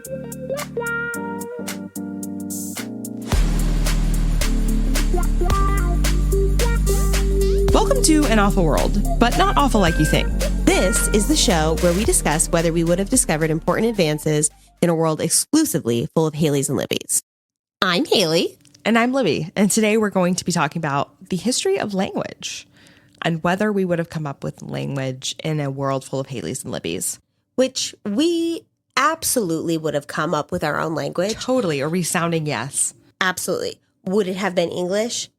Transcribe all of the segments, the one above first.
Welcome to An Awful World, but not awful like you think. This is the show where we discuss whether we would have discovered important advances in a world exclusively full of Haylies and Libbys. I'm Haylie. And I'm Libby. And today we're going to be talking about the history of language and whether we would have come up with language in a world full of Haylies and Libbys. Which we absolutely would have come up with our own language. Totally. A resounding yes. Absolutely. Would it have been English?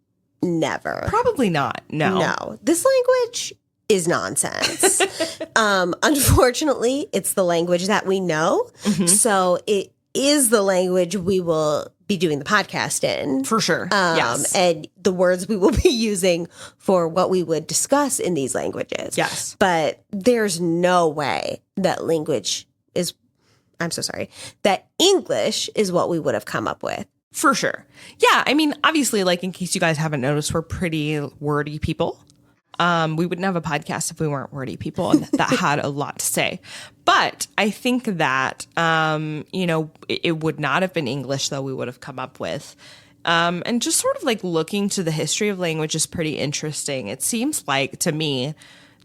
Never. Probably not. No. No. This language is nonsense. Unfortunately, it's the language that we know. Mm-hmm. So it is the language we will be doing the podcast in. For sure. Yes. And the words we will be using for what we would discuss in these languages. Yes. But there's no way that that English is what we would have come up with. For sure. Yeah. I mean, obviously, like, in case you guys haven't noticed, we're pretty wordy people. We wouldn't have a podcast if we weren't wordy people and that had a lot to say. But I think that, it would not have been English, though, we would have come up with. And just sort of like looking to the history of language is pretty interesting. It seems like, to me,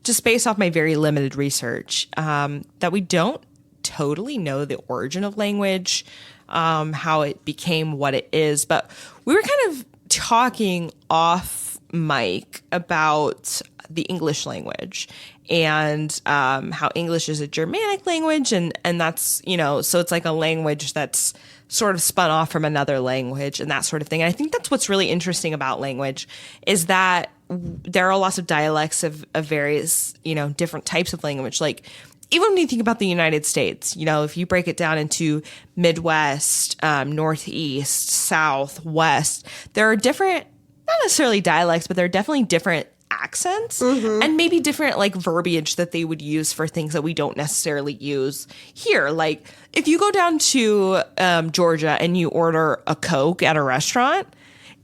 just based off my very limited research, that we don't totally know the origin of language, how it became what it is. But we were kind of talking off mic about the English language and how English is a Germanic language. And that's, so it's like a language that's sort of spun off from another language and that sort of thing. And I think that's what's really interesting about language is that there are lots of dialects of various, different types of language. Like, even when you think about the United States, if you break it down into Midwest, Northeast, South, West, there are different, not necessarily dialects, but there are definitely different accents and maybe different like verbiage that they would use for things that we don't necessarily use here. Like if you go down to Georgia and you order a Coke at a restaurant,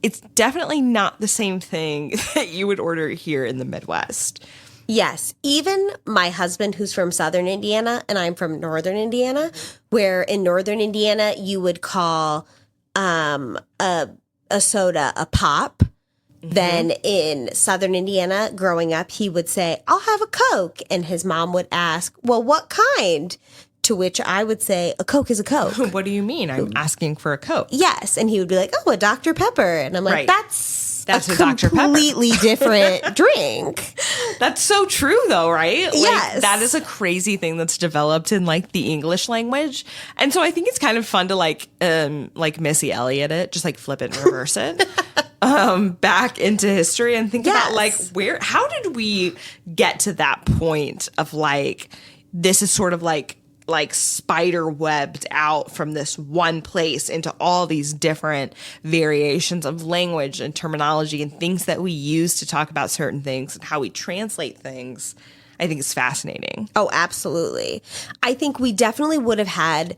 it's definitely not the same thing that you would order here in the Midwest. Yes. Even my husband, who's from Southern Indiana, and I'm from Northern Indiana, where in Northern Indiana, you would call a soda a pop. Mm-hmm. Then in Southern Indiana, growing up, he would say, I'll have a Coke. And his mom would ask, well, what kind? To which I would say, a Coke is a Coke. What do you mean? I'm asking for a Coke. Yes. And he would be like, oh, a Dr. Pepper. And I'm like, right. That's a completely different drink. That's so true, though, right? Like, yes. That is a crazy thing that's developed in, like, the English language. And so I think it's kind of fun to, like Missy Elliott it, just, like, flip it and reverse it back into history and think about, like, how did we get to that point of, like, this is sort of, like spider webbed out from this one place into all these different variations of language and terminology and things that we use to talk about certain things and how we translate things. I think it's fascinating. Oh, absolutely. I think we definitely would have had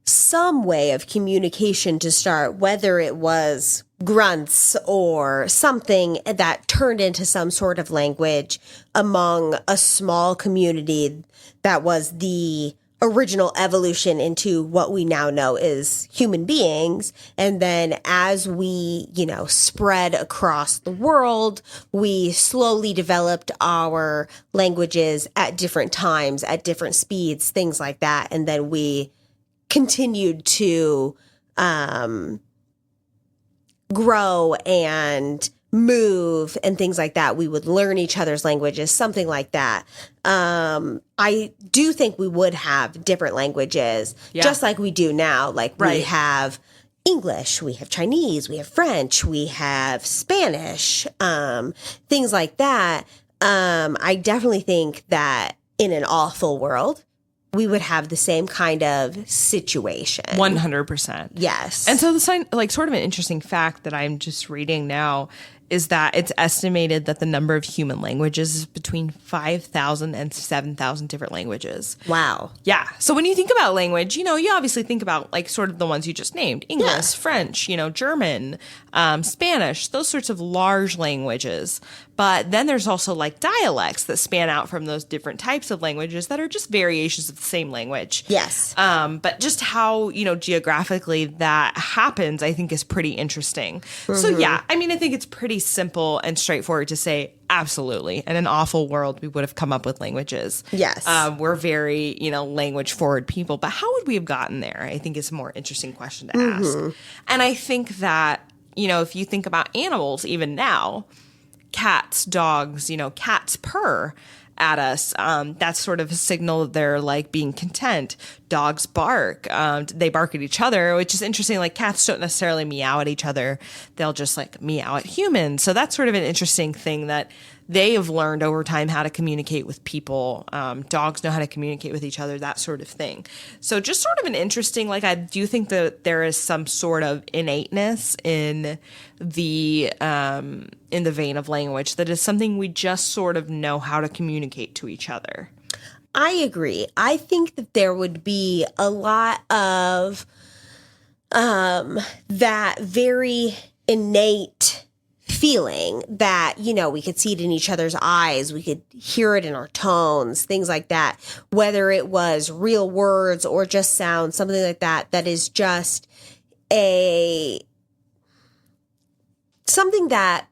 some way of communication to start, whether it was grunts or something that turned into some sort of language among a small community that was the original evolution into what we now know is human beings. And then as we, spread across the world, we slowly developed our languages at different times, at different speeds, things like that. And then we continued to grow and move and things like that. We would learn each other's languages, something like that. I do think we would have different languages, just like we do now. Like we have English, we have Chinese, we have French, we have Spanish, things like that. I definitely think that in an awful world, we would have the same kind of situation. 100%. Yes. And so the sort of an interesting fact that I'm just reading now is that it's estimated that the number of human languages is between 5,000 and 7,000 different languages. Wow. Yeah. So when you think about language, you obviously think about like sort of the ones you just named, English, French, German, Spanish, those sorts of large languages. But then there's also like dialects that span out from those different types of languages that are just variations of the same language. Yes. But just how, geographically that happens, I think is pretty interesting. So yeah, I mean, I think it's pretty simple and straightforward to say, absolutely. In an awful world, we would have come up with languages. Yes. We're very, language forward people, but how would we have gotten there? I think is a more interesting question to ask. And I think that, if you think about animals, even now, cats, dogs, cats purr at us. That's sort of a signal that they're like being content. Dogs bark. They bark at each other, which is interesting. Like cats don't necessarily meow at each other. They'll just like meow at humans. So that's sort of an interesting thing that they have learned over time how to communicate with people. Dogs know how to communicate with each other, that sort of thing. So just sort of an interesting, like I do think that there is some sort of innateness in the vein of language that is something we just sort of know how to communicate to each other. I agree. I think that there would be a lot of that very innate feeling that, we could see it in each other's eyes. We could hear it in our tones, things like that, whether it was real words or just sound, something like that, that is just something that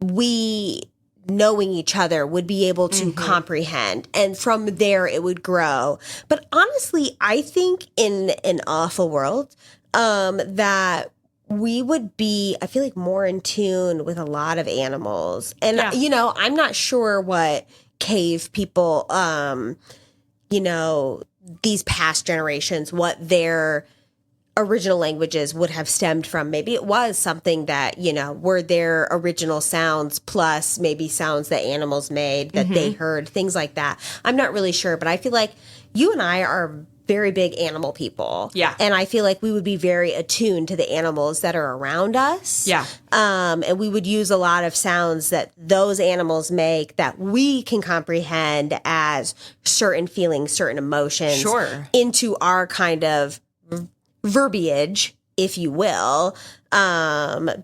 we, knowing each other, would be able to comprehend. And from there, it would grow. But honestly, I think in an awful world, that we would be, I feel like, more in tune with a lot of animals. And, I'm not sure what cave people, these past generations, what their original languages would have stemmed from. Maybe it was something that, were their original sounds plus maybe sounds that animals made that they heard, things like that. I'm not really sure, but I feel like you and I are very big animal people. Yeah. And I feel like we would be very attuned to the animals that are around us. Yeah. And we would use a lot of sounds that those animals make that we can comprehend as certain feelings, certain emotions into our kind of verbiage, if you will,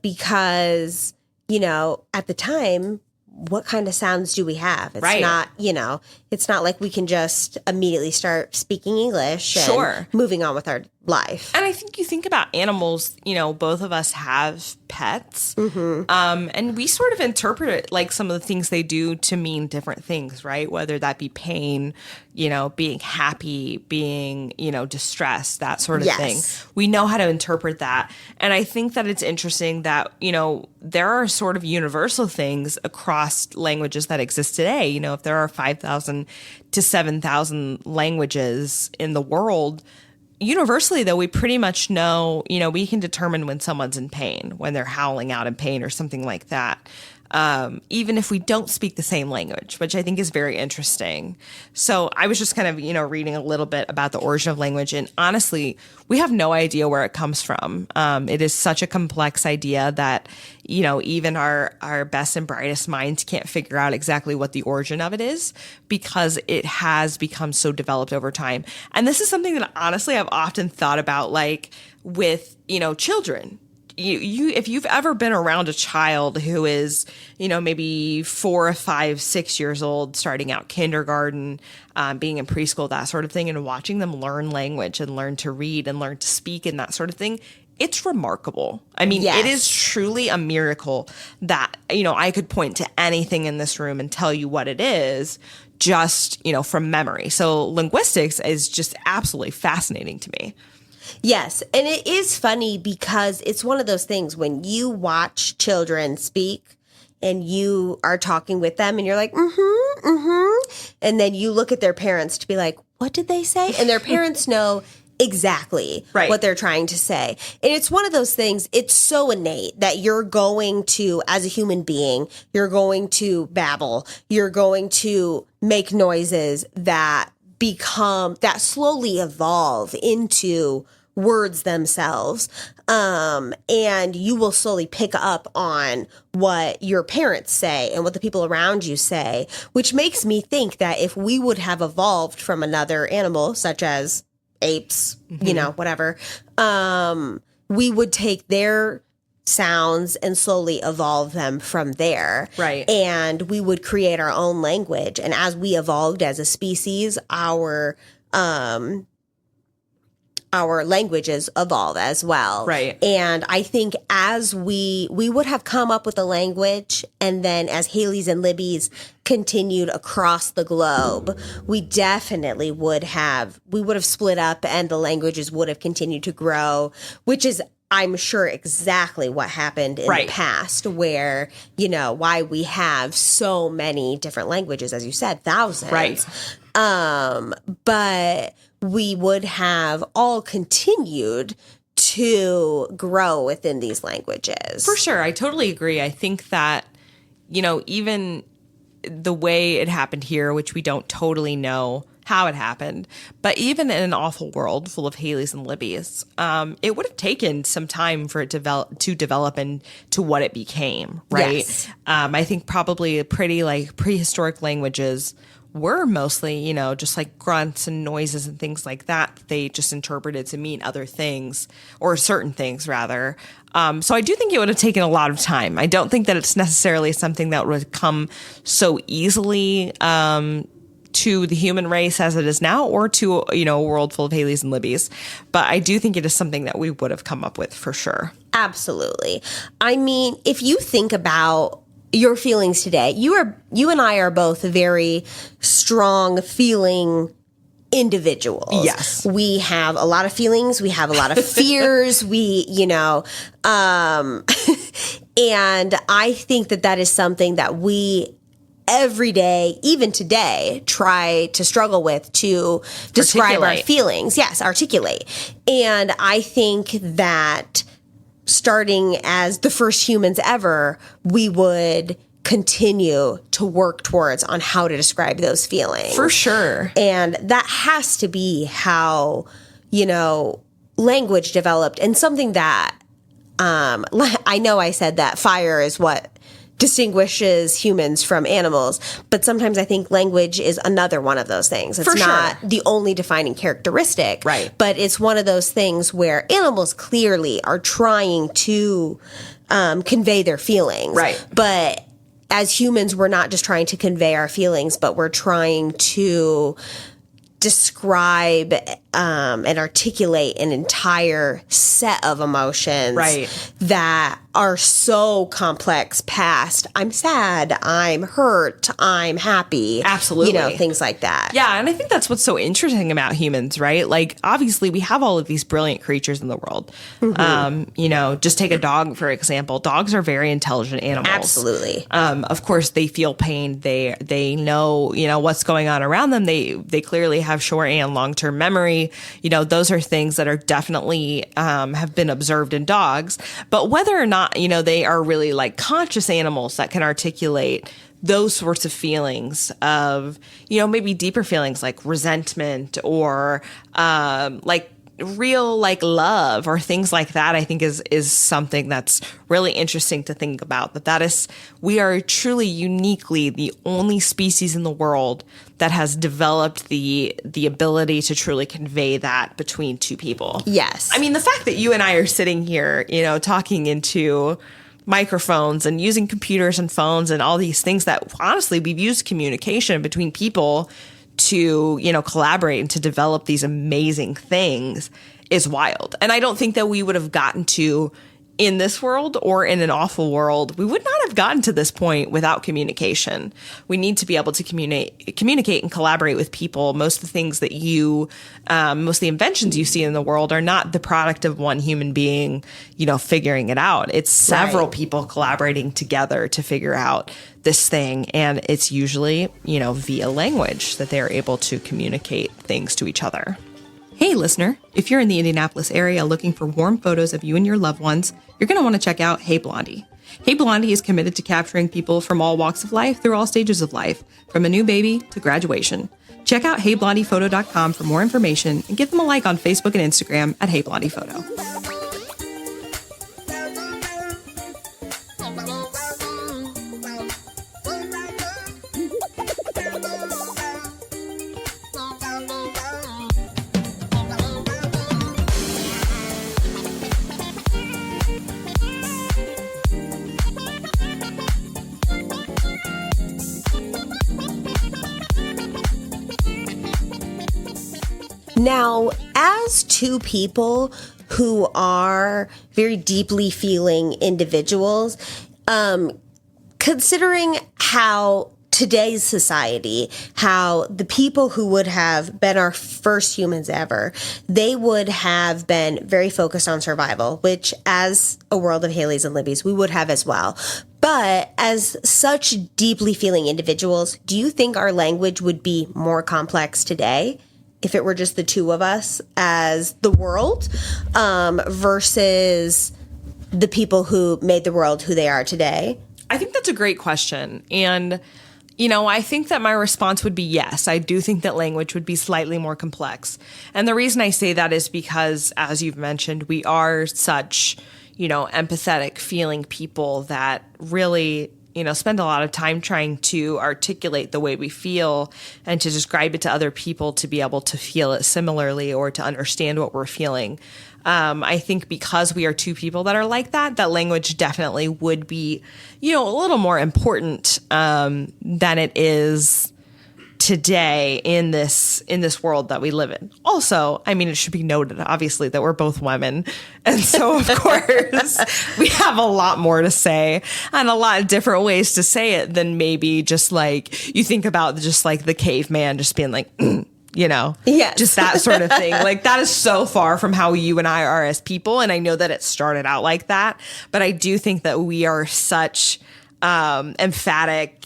because, at the time, what kind of sounds do we have? It's not, it's not like we can just immediately start speaking English and moving on with our life. And I think you think about animals, both of us have pets. And we sort of interpret it like some of the things they do to mean different things, right? Whether that be pain, being happy, being, distressed, that sort of thing. We know how to interpret that. And I think that it's interesting that, there are sort of universal things across languages that exist today. If there are 5,000 to 7,000 languages in the world, universally, though, we pretty much know, we can determine when someone's in pain, when they're howling out in pain or something like that. Even if we don't speak the same language, which I think is very interesting. So I was just kind of, reading a little bit about the origin of language. And honestly, we have no idea where it comes from. It is such a complex idea that, even our best and brightest minds can't figure out exactly what the origin of it is because it has become so developed over time. And this is something that honestly I've often thought about, like with, children. You if you've ever been around a child who is, maybe 4, 5, 6 years old, starting out kindergarten, being in preschool, that sort of thing, and watching them learn language and learn to read and learn to speak and that sort of thing, it's remarkable. I mean, it is truly a miracle that, I could point to anything in this room and tell you what it is just, from memory. So linguistics is just absolutely fascinating to me. Yes. And it is funny because it's one of those things when you watch children speak and you are talking with them and you're like, and then you look at their parents to be like, what did they say? And their parents know exactly what they're trying to say. And it's one of those things, it's so innate that you're going to, as a human being, you're going to babble, you're going to make noises that slowly evolve into words themselves. And you will slowly pick up on what your parents say and what the people around you say, which makes me think that if we would have evolved from another animal, such as apes, whatever, we would take their sounds and slowly evolve them from there. Right. And we would create our own language. And as we evolved as a species, our languages evolve as well. Right. And I think as we would have come up with a language, and then as Haylies and Libbys continued across the globe, we definitely would have split up and the languages would have continued to grow, which is, I'm sure, exactly what happened in the past, where, why we have so many different languages, as you said, thousands. Right. But we would have all continued to grow within these languages. For sure. I totally agree. I think that, even the way it happened here, which we don't totally know how it happened, but even in an awful world full of Haylies and Libbys, it would have taken some time for it to develop into what it became, right? Yes. I think probably pretty prehistoric languages were mostly, just like grunts and noises and things like that. They just interpreted to mean other things, or certain things rather. So I do think it would have taken a lot of time. I don't think that it's necessarily something that would come so easily to the human race as it is now, or to, a world full of Haylies and Libbys. But I do think it is something that we would have come up with for sure. Absolutely. I mean, if you think about your feelings today, you and I are both very strong feeling individuals. Yes. We have a lot of feelings. We have a lot of fears. And I think that is something that we every day, even today, try to struggle with to describe our feelings. Yes, articulate. And I think that starting as the first humans ever, we would continue to work towards on how to describe those feelings. For sure. And that has to be how, language developed. And something that, I know I said that fire is what distinguishes humans from animals, but sometimes I think language is another one of those things. It's not the only defining characteristic, right? But it's one of those things where animals clearly are trying to convey their feelings, right? But as humans, we're not just trying to convey our feelings, but we're trying to describe and articulate an entire set of emotions that are so complex past I'm sad, I'm hurt, I'm happy. Absolutely. Things like that. Yeah, and I think that's what's so interesting about humans, right? Like, obviously, we have all of these brilliant creatures in the world. Mm-hmm. Just take a dog, for example. Dogs are very intelligent animals. Absolutely. Of course, they feel pain. They know, what's going on around them. They clearly have short and long-term memory. Those are things that are definitely have been observed in dogs. But whether or not, they are really like conscious animals that can articulate those sorts of feelings of, maybe deeper feelings like resentment or like real like love or things like that, I think is something that's really interesting to think about. We are truly uniquely the only species in the world that has developed the ability to truly convey that between two people. Yes. I mean, the fact that you and I are sitting here, talking into microphones and using computers and phones and all these things that honestly we've used communication between people to, collaborate and to develop these amazing things is wild. And I don't think that we would have gotten to, in this world or in an awful world, we would not have gotten to this point without communication. We need to be able to communicate and collaborate with people. Most of the things that most of the inventions you see in the world are not the product of one human being, figuring it out. It's several people collaborating together to figure out this thing. And it's usually, via language that they're able to communicate things to each other. Hey, listener, if you're in the Indianapolis area looking for warm photos of you and your loved ones, you're going to want to check out Hey Blondie. Hey Blondie is committed to capturing people from all walks of life through all stages of life, from a new baby to graduation. Check out heyblondiphoto.com for more information and give them a like on Facebook and Instagram at heyblondiphoto. Now, as two people who are very deeply feeling individuals, considering how today's society, how the people who would have been our first humans ever, they would have been very focused on survival, which as a world of Haylies and Libbys, we would have as well. But as such deeply feeling individuals, do you think our language would be more complex today if it were just the two of us as the world, versus the people who made the world who they are today? I think that's a great question. And, I think that my response would be yes. I do think that language would be slightly more complex. And the reason I say that is because, as you've mentioned, we are such, empathetic feeling people that really spend a lot of time trying to articulate the way we feel and to describe it to other people to be able to feel it similarly or to understand what we're feeling. I think because we are two people that are like that, that language definitely would be, a little more important than it is today in this world that we live in. Also, it should be noted, obviously, that we're both women. And so, of course, we have a lot more to say and a lot of different ways to say it than maybe just like you think about just like the caveman just being like, yes. Just that sort of thing. Like that is so far from how you and I are as people. And I know that it started out like that, but I do think that we are such emphatic,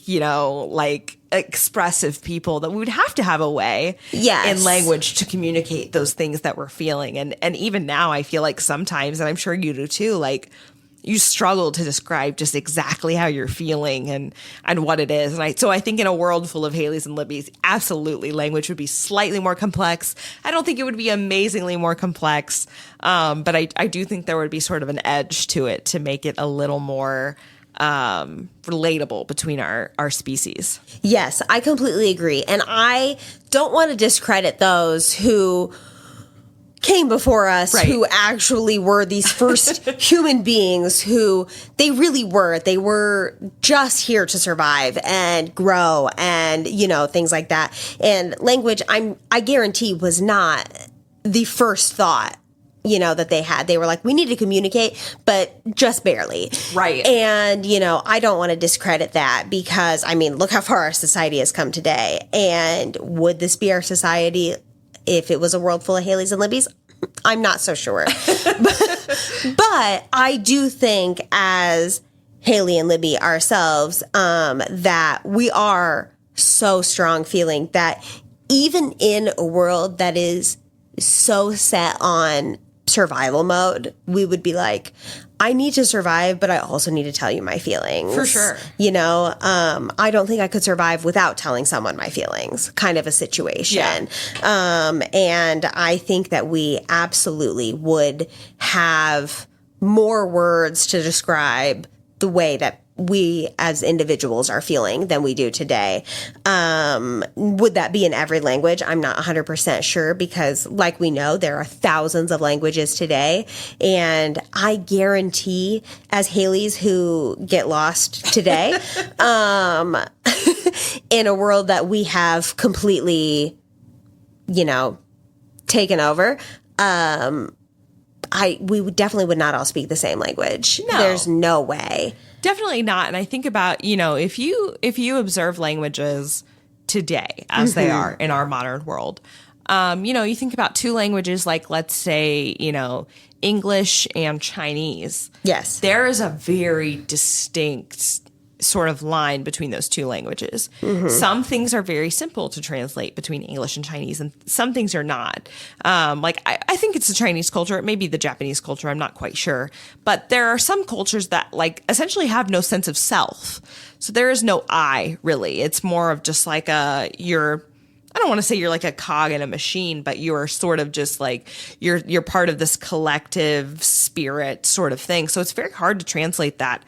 expressive people that we would have to have a way in language to communicate those things that we're feeling. And even now I feel like sometimes, and I'm sure you do too, like you struggle to describe just exactly how you're feeling and what it is. And so I think in a world full of Haylies and Libbys, absolutely language would be slightly more complex. I don't think it would be amazingly more complex. But I do think there would be sort of an edge to it to make it a little more relatable between our species. Yes, I completely agree. And I don't want to discredit those who came before us, right, who actually were these first human beings who they really were. They were just here to survive and grow and, things like that. And language, I guarantee, was not the first thought that they had. They were like, we need to communicate, but just barely. Right. And, I don't want to discredit that because, look how far our society has come today. And would this be our society if it was a world full of Haylies and Libbys? I'm not so sure. But I do think as Haylie and Libby ourselves, that we are so strong feeling that even in a world that is so set on survival mode, we would be like, I need to survive, but I also need to tell you my feelings. For sure. I don't think I could survive without telling someone my feelings, kind of a situation. Yeah. And I think that we absolutely would have more words to describe the way that we as individuals are feeling than we do today. Would that be in every language? I'm not 100% sure because, like we know, there are thousands of languages today. And I guarantee, as Haylies who get lost today, in a world that we have completely, taken over, we definitely would not all speak the same language. No. There's no way. Definitely not. And I think about, if you observe languages today as they are in our modern world, you think about two languages like, let's say, English and Chinese. Yes. There is a very distinct sort of line between those two languages. Mm-hmm. Some things are very simple to translate between English and Chinese, and some things are not. I think it's the Chinese culture. It may be the Japanese culture. I'm not quite sure. But there are some cultures that essentially have no sense of self. So there is no I, really. It's more of just like you're I don't want to say you're like a cog in a machine, but you are sort of just like you're part of this collective spirit sort of thing. So it's very hard to translate that.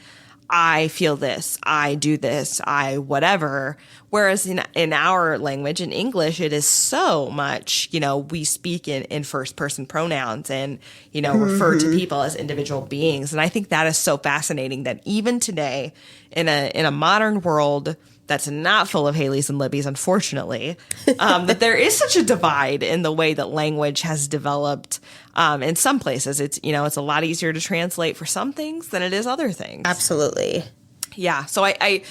I feel this, I do this, I whatever. Whereas in our language, in English, it is so much, we speak in first person pronouns and, refer to people as individual beings. And I think that is so fascinating that even today in a modern world that's not full of Haylies and Libbys, unfortunately, that there is such a divide in the way that language has developed. In some places, it's a lot easier to translate for some things than it is other things. Absolutely. Yeah. So I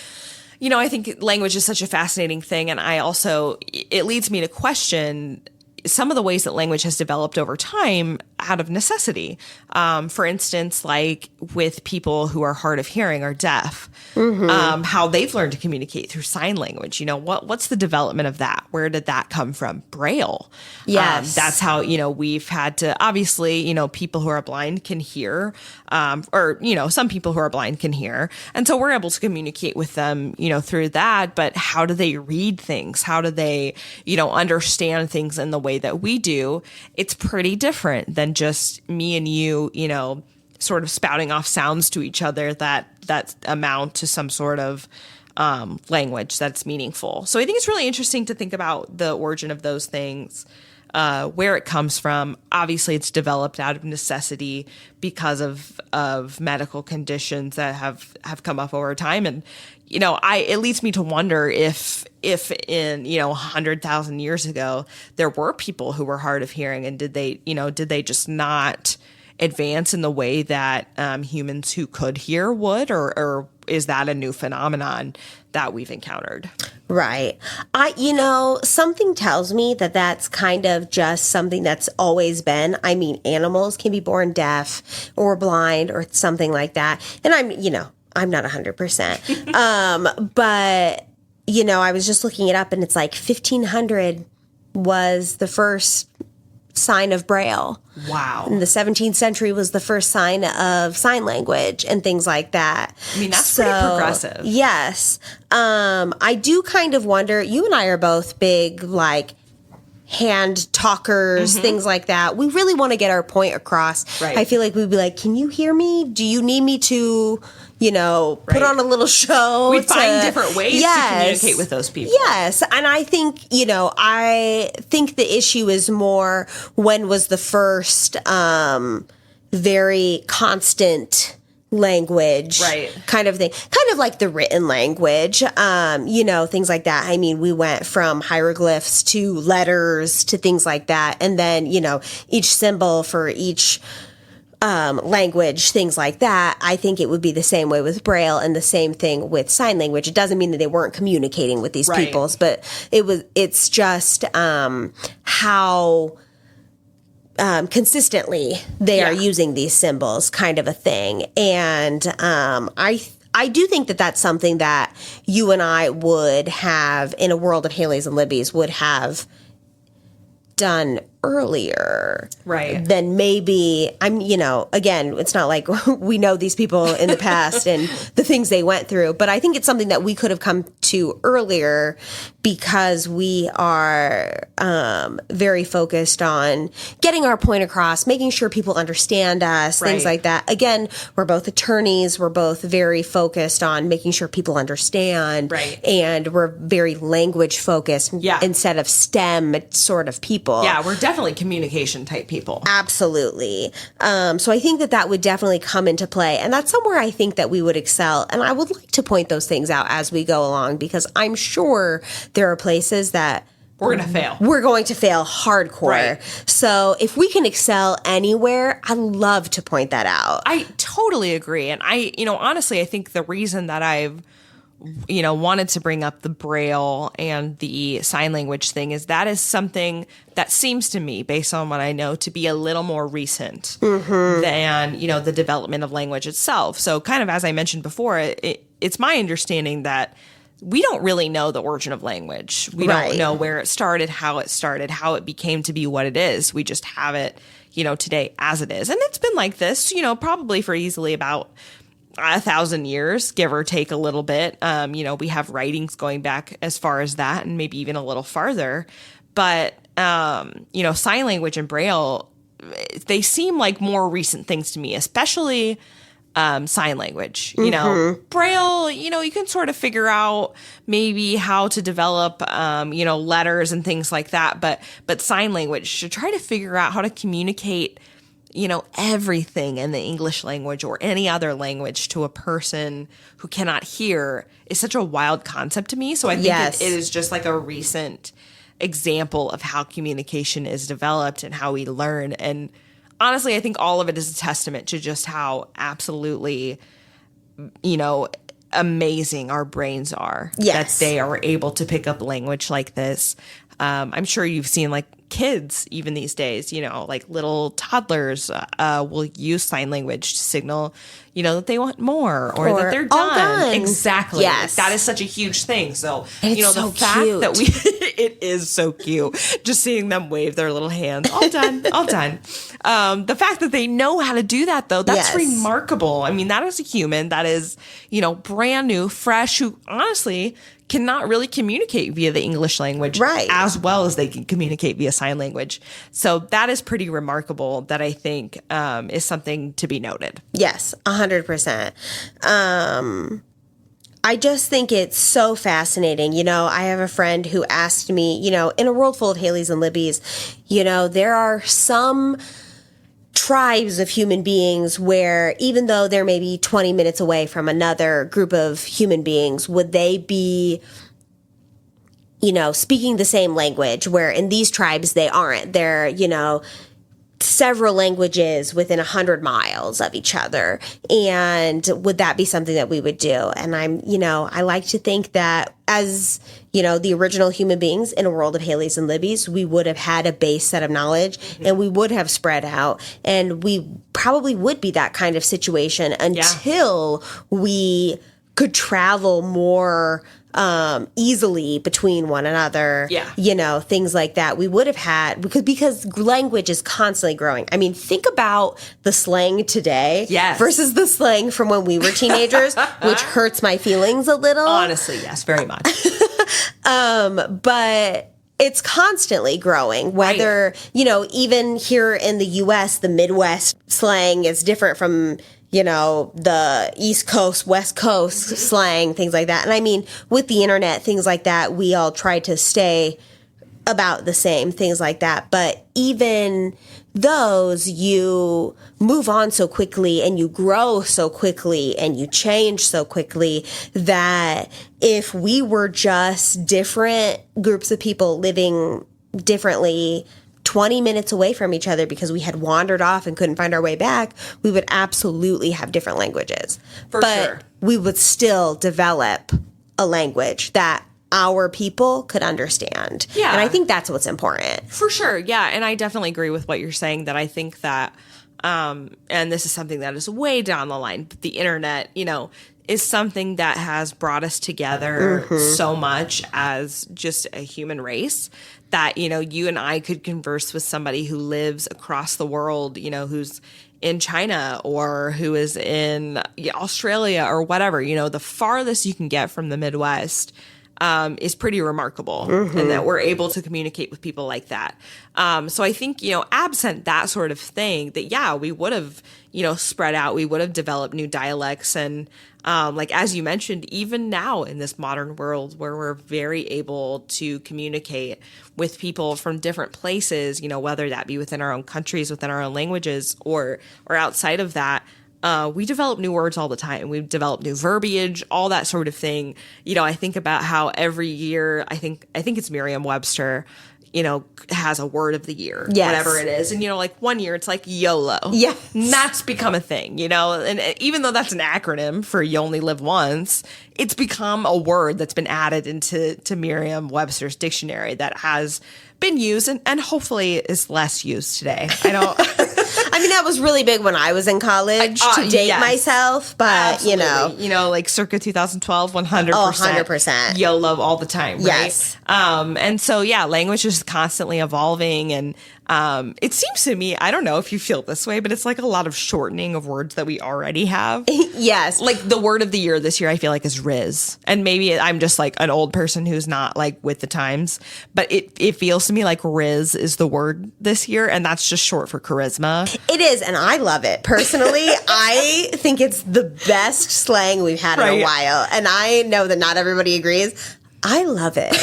think language is such a fascinating thing. And it leads me to question some of the ways that language has developed over time out of necessity. For instance, like with people who are hard of hearing or deaf, how they've learned to communicate through sign language. What's the development of that? Where did that come from? Braille. Yes. That's how, we've had to, obviously, people who are blind can hear, or some people who are blind can hear. And so we're able to communicate with them, through that. But how do they read things? How do they, understand things in the way that we do? It's pretty different than just me and you, sort of spouting off sounds to each other that amount to some sort of language that's meaningful. So I think it's really interesting to think about the origin of those things, where it comes from. Obviously, it's developed out of necessity because of medical conditions that have come up over time. And, it leads me to wonder if in, 100,000 years ago, there were people who were hard of hearing, and did they just not advance in the way that humans who could hear would, or is that a new phenomenon that we've encountered? Right. Something tells me that that's kind of just something that's always been. I mean, animals can be born deaf or blind or something like that. And I'm not 100%. But, I was just looking it up, and it's like 1500 was the first sign of Braille. Wow. In the 17th century was the first sign of sign language and things like that. I mean, that's pretty progressive. Yes. I do kind of wonder, you and I are both big, like, hand talkers, things like that. We really want to get our point across. Right. I feel like we'd be like, can you hear me? Do you need me to, put on a little show? We find different ways to communicate with those people. Yes. And I think, I think the issue is more, when was the first very constant language, right, kind of thing, kind of like the written language, things like that. I mean, we went from hieroglyphs to letters to things like that. And then, each symbol for each language, things like that. I think it would be the same way with Braille and the same thing with sign language. It doesn't mean that they weren't communicating with these peoples, but it's just how consistently they are using these symbols, kind of a thing. And I do think that that's something that you and I would have, in a world of Haylies and Libbys, would have done earlier, right? Then maybe again, it's not like we know these people in the past and the things they went through, but I think it's something that we could have come to earlier, because we are very focused on getting our point across, making sure people understand us, things like that. Again, we're both attorneys. We're both very focused on making sure people understand, and we're very language focused instead of STEM sort of people. Yeah, we're definitely communication type people. Absolutely. So I think that would definitely come into play, and that's somewhere I think that we would excel. And I would like to point those things out as we go along, because I'm sure there are places that we're going to fail. We're going to fail hardcore. Right. So if we can excel anywhere, I love to point that out. I totally agree. And honestly, I think the reason that I've wanted to bring up the Braille and the sign language thing is that is something that seems to me, based on what I know, to be a little more recent than, the development of language itself. So kind of as I mentioned before, it's my understanding that we don't really know the origin of language. We don't know where it started, how it became to be what it is. We just have it, today as it is. And it's been like this, probably for easily about 1,000 years, give or take a little bit. We have writings going back as far as that and maybe even a little farther. But, sign language and Braille, they seem like more recent things to me, especially sign language. Braille, you can sort of figure out maybe how to develop, letters and things like that. But sign language, to try to figure out how to communicate everything in the English language or any other language to a person who cannot hear is such a wild concept to me. So I think it is just like a recent example of how communication is developed and how we learn. And honestly, I think all of it is a testament to just how absolutely, amazing our brains are. Yes. That they are able to pick up language like this. I'm sure you've seen like kids even these days, like little toddlers will use sign language to signal, that they want more or that they're done. Exactly. Yes. That is such a huge thing. So, it's the so fact cute. that it is so cute just seeing them wave their little hands. All done. All done. The fact that they know how to do that though, that's remarkable. I mean, that is a human that is, brand new, fresh, who honestly cannot really communicate via the English language as well as they can communicate via sign language. So that is pretty remarkable that I think is something to be noted. Yes, 100%. I just think it's so fascinating. I have a friend who asked me, in a world full of Haylies and Libbys, there are some tribes of human beings where even though they're maybe 20 minutes away from another group of human beings, would they be, speaking the same language, where in these tribes they aren't. They're, several languages within 100 miles of each other. And would that be something that we would do? And I like to think that as, the original human beings in a world of Haylies and Libbys, we would have had a base set of knowledge and we would have spread out, and we probably would be that kind of situation until we could travel more easily between one another, things like that. We would have had, because language is constantly growing. I mean, think about the slang today versus the slang from when we were teenagers, which hurts my feelings a little. Honestly, yes, very much. But it's constantly growing, whether, even here in the US, the Midwest slang is different from the East Coast, West Coast slang, things like that. And I mean, with the internet, things like that, we all try to stay about the same, things like that. But even those, you move on so quickly and you grow so quickly and you change so quickly that if we were just different groups of people living differently 20 minutes away from each other because we had wandered off and couldn't find our way back, we would absolutely have different languages. But we would still develop a language that our people could understand. Yeah. And I think that's what's important. For sure. Yeah. And I definitely agree with what you're saying, that I think that, and this is something that is way down the line, but the internet, is something that has brought us together so much as just a human race that, you and I could converse with somebody who lives across the world, who's in China or who is in Australia or whatever. The farthest you can get from the Midwest is pretty remarkable, and that we're able to communicate with people like that. So I think, absent that sort of thing, that, we would have, spread out, we would have developed new dialects. And like, as you mentioned, even now in this modern world where we're very able to communicate with people from different places, whether that be within our own countries, within our own languages, or outside of that, we develop new words all the time. We develop new verbiage, all that sort of thing. I think about how every year, I think it's Merriam-Webster, has a word of the year, whatever it is. And, like 1 year, it's like YOLO. Yeah. And that's become a thing, and even though that's an acronym for you only live once, it's become a word that's been added into Merriam-Webster's dictionary that has been used and hopefully is less used today. I don't... I mean, that was really big when I was in college to date myself, but absolutely. Like circa 2012, 100%. Oh, 100%. YOLO all the time, right? Yes. And so, language is constantly evolving, and It seems to me, I don't know if you feel this way, but it's like a lot of shortening of words that we already have. Yes. Like the word of the year this year, I feel like is Riz. And maybe I'm just like an old person who's not like with the times, but it feels to me like Riz is the word this year. And that's just short for charisma. It is. And I love it. Personally, I think it's the best slang we've had in a while. And I know that not everybody agrees. I love it.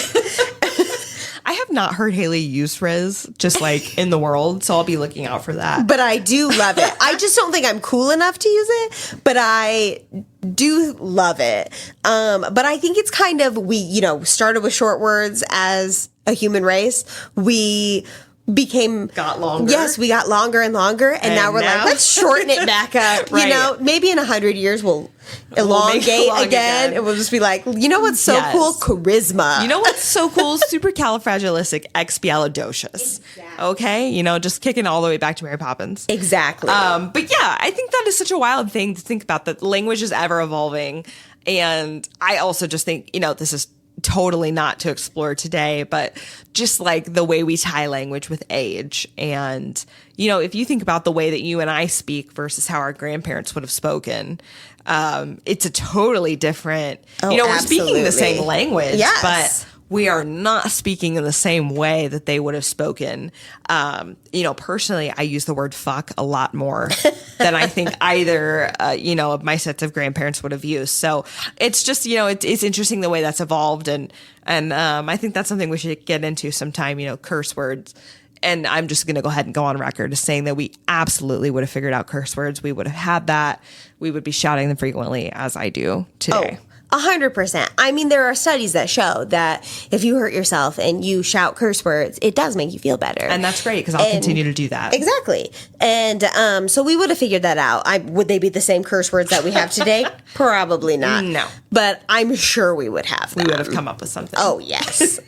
I have not heard Haylie use Riz just like in the world, so I'll be looking out for that. But I do love it. I just don't think I'm cool enough to use it, but I do love it. But I think it's kind of, we, you know, started with short words as a human race. We got longer. Yes, we got longer and longer. And now we're like, let's shorten it back up. You know, maybe in 100 years we'll elongate again. And we'll just be like, you know what's so cool? Charisma. You know what's so cool? Supercalifragilisticexpialidocious. Exactly. Okay? You know, just kicking all the way back to Mary Poppins. Exactly. But yeah, I think that is such a wild thing to think about, that language is ever evolving. And I also just think, you know, this is totally not to explore today, but just like the way we tie language with age. And, you know, if you think about the way that you and I speak versus how our grandparents would have spoken, it's a totally different, you know, we're speaking the same language, but we are not speaking in the same way that they would have spoken. You know, personally, I use the word fuck a lot more than I think either, you know, of my sets of grandparents would have used. So it's just, you know, it's interesting the way that's evolved. And I think that's something we should get into sometime, you know, curse words. And I'm just going to go ahead and go on record as saying that we absolutely would have figured out curse words. We would have had that. We would be shouting them frequently, as I do today. 100%. I mean, there are studies that show that if you hurt yourself and you shout curse words, it does make you feel better. And that's great, because I'll continue to do that. Exactly. And so we would have figured that out. Would they be the same curse words that we have today? Probably not. No. But I'm sure we would have them. We would have come up with something. Oh, yes.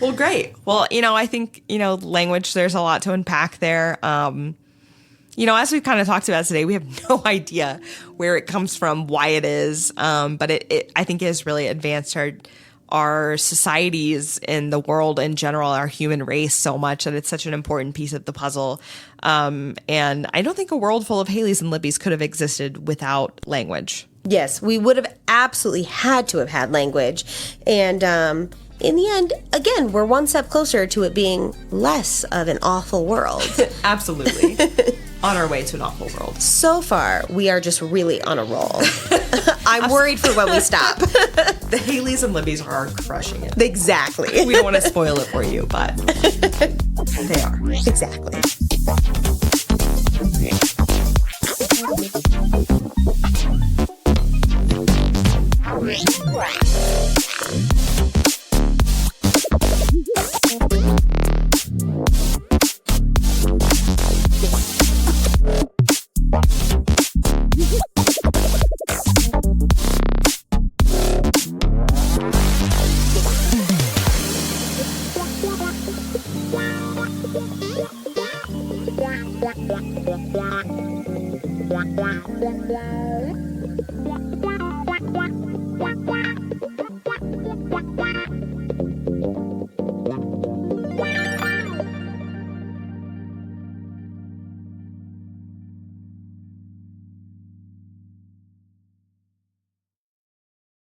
Well, great. Well, you know, I think, you know, language, there's a lot to unpack there. You know, as we've kind of talked about today, we have no idea where it comes from, why it is, but it I think it has really advanced our societies in the world in general, our human race so much that it's such an important piece of the puzzle. And I don't think a world full of Haylies and Libbys could have existed without language. Yes, we would have absolutely had to have had language. And in the end, again, we're one step closer to it being less of an awful world. Absolutely. On our way to an awful world. So far, we are just really on a roll. I'm worried for when we stop. The Haylies and Libbys are crushing it. Exactly. We don't want to spoil it for you, but they are. Exactly. Wow.